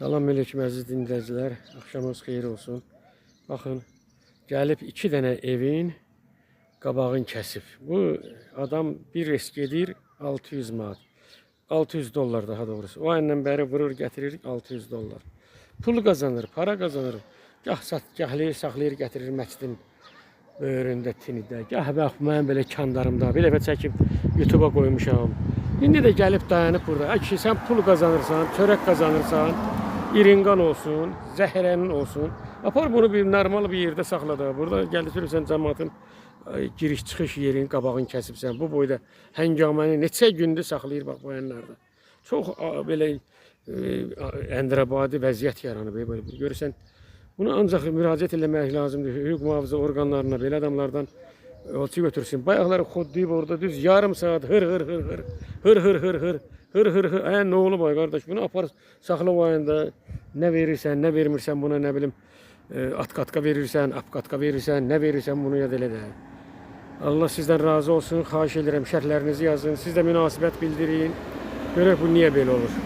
Salam aleyküm əziz dinləyicilər. Axşamınız xeyir olsun. Baxın, gəlib 2 dənə evin qabağını kəsib. Bu adam bir risk edir 600 manat. 600 dollar daha doğrusu. O ayından bəri vurur, gətirir 600 dollar. Pul qazanır, para qazanır. Gah gahlayır, saxlayır, gətirir məscidin böyründə, tinidə. Gah bax, mənim belə kandarımda. Bir dəfə çəkib YouTube'a qoymuşam. İndi də gəlib dayanıb burada. Ay kişi, sən pul qazanırsan, çörək qazanırsan, irinqan olsun, zəhərənin olsun. Apar bunu bir normal bir yerdə saxladı. Burada gəldiriyorsan cəmaatın giriş-çıxış yerin qabağını kəsibsən. Bu boyda həngaməni neçə gündür saxlayır bax bu yanlarda. Çox belə əndirabadi vəziyyət yaranıb. Böyle görürsən, bunu ancaq müraciət eləmək lazımdır. Hüquq mühafizə orqanlarına, belə adamlardan ölçü götürsün. Bayaqları xodduyub orada düz yarım saat hır hır hır hır hır hır hır hır hır hır hır. Ne olub ay qardaş, bunu apar saxla o ayında. Nə verirsən, nə vermirsən buna, nə bilim at qatka verirsən, ap qatka verirsən, nə verirsən bunu yad elə də. Allah sizdən razı olsun. Xahiş edirəm, şərhlərinizi yazın. Siz də münasibət bildirin. Görək bu niyə belə olur.